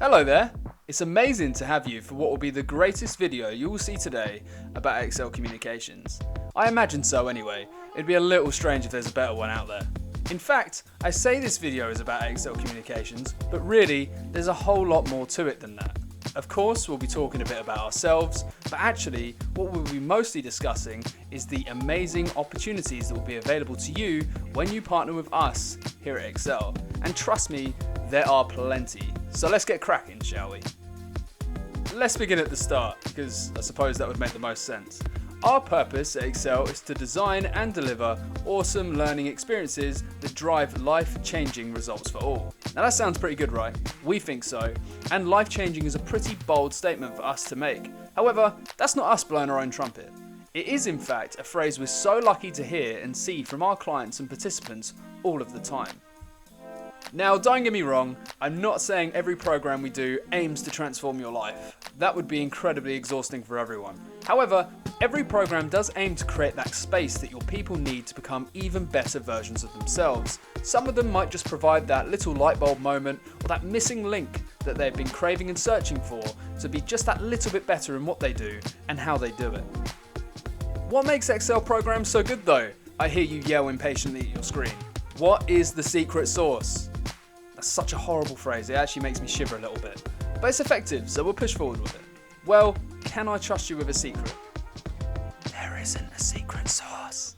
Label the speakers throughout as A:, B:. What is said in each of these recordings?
A: Hello there! It's amazing to have you for what will be the greatest video you will see today about Excel communications. I imagine so anyway. It'd be a little strange if there's a better one out there. In fact, I say this video is about Excel communications, but really, there's a whole lot more to it than that. Of course, we'll be talking a bit about ourselves, but actually, what we'll be mostly discussing is the amazing opportunities that will be available to you when you partner with us here at Excel. And trust me, there are plenty. So let's get cracking, shall we? Let's begin at the start, because I suppose that would make the most sense. Our purpose at Excel is to design and deliver awesome learning experiences that drive life-changing results for all. Now that sounds pretty good, right? We think so. And life-changing is a pretty bold statement for us to make. However, that's not us blowing our own trumpet. It is in fact a phrase we're so lucky to hear and see from our clients and participants all of the time. Now, don't get me wrong, I'm not saying every program we do aims to transform your life. That would be incredibly exhausting for everyone. However, every program does aim to create that space that your people need to become even better versions of themselves. Some of them might just provide that little light bulb moment or that missing link that they've been craving and searching for to be just that little bit better in what they do and how they do it. What makes Excel programs so good though? I hear you yell impatiently at your screen. What is the secret sauce? That's such a horrible phrase, it actually makes me shiver a little bit. But it's effective, so we'll push forward with it. Well, can I trust you with a secret? There isn't a secret sauce.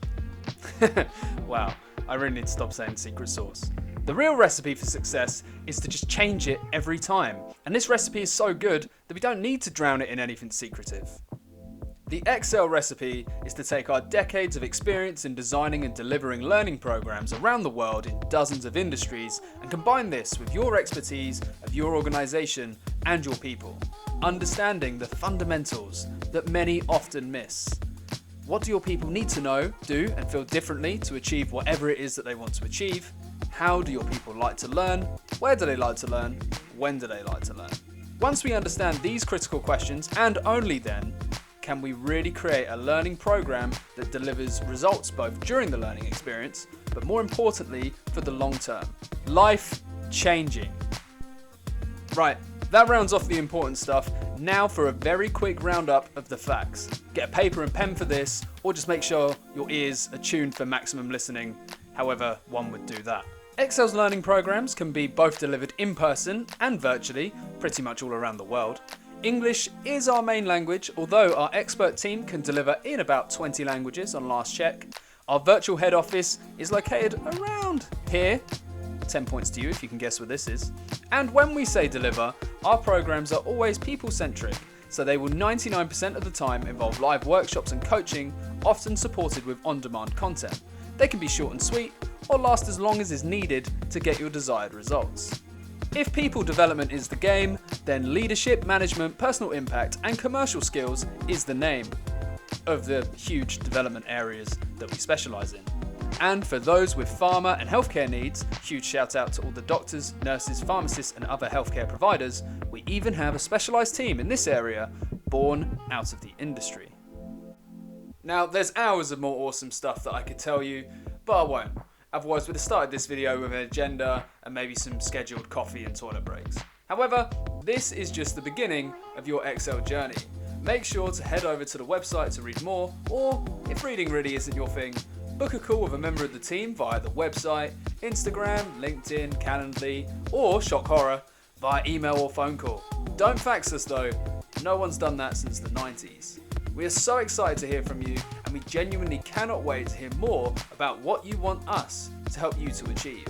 A: Wow, I really need to stop saying secret sauce. The real recipe for success is to just change it every time. And this recipe is so good that we don't need to drown it in anything secretive. The Excel recipe is to take our decades of experience in designing and delivering learning programs around the world in dozens of industries and combine this with your expertise of your organization and your people, understanding the fundamentals that many often miss. What do your people need to know, do, and feel differently to achieve whatever it is that they want to achieve? How do your people like to learn? Where do they like to learn? When do they like to learn? Once we understand these critical questions, and only then, can we really create a learning program that delivers results both during the learning experience, but more importantly, for the long term. Life-changing. Right, that rounds off the important stuff. Now for a very quick roundup of the facts. Get a paper and pen for this, or just make sure your ears are tuned for maximum listening, however one would do that. Excel's learning programs can be both delivered in person and virtually, pretty much all around the world. English is our main language, although our expert team can deliver in about 20 languages on last check. Our virtual head office is located around here. 10 points to you if you can guess where this is. And when we say deliver, our programs are always people-centric, so they will 99% of the time involve live workshops and coaching, often supported with on-demand content. They can be short and sweet, or last as long as is needed to get your desired results. If people development is the game, then leadership, management, personal impact, and commercial skills is the name of the huge development areas that we specialise in. And for those with pharma and healthcare needs, huge shout out to all the doctors, nurses, pharmacists, and other healthcare providers, we even have a specialised team in this area born out of the industry. Now, there's hours of more awesome stuff that I could tell you, but I won't. Otherwise, we'd have started this video with an agenda and maybe some scheduled coffee and toilet breaks. However, this is just the beginning of your Excel journey. Make sure to head over to the website to read more, or if reading really isn't your thing, book a call with a member of the team via the website, Instagram, LinkedIn, Calendly, or shock horror, via email or phone call. Don't fax us though, no one's done that since the 90s. We are so excited to hear from you, and we genuinely cannot wait to hear more about what you want us to help you to achieve.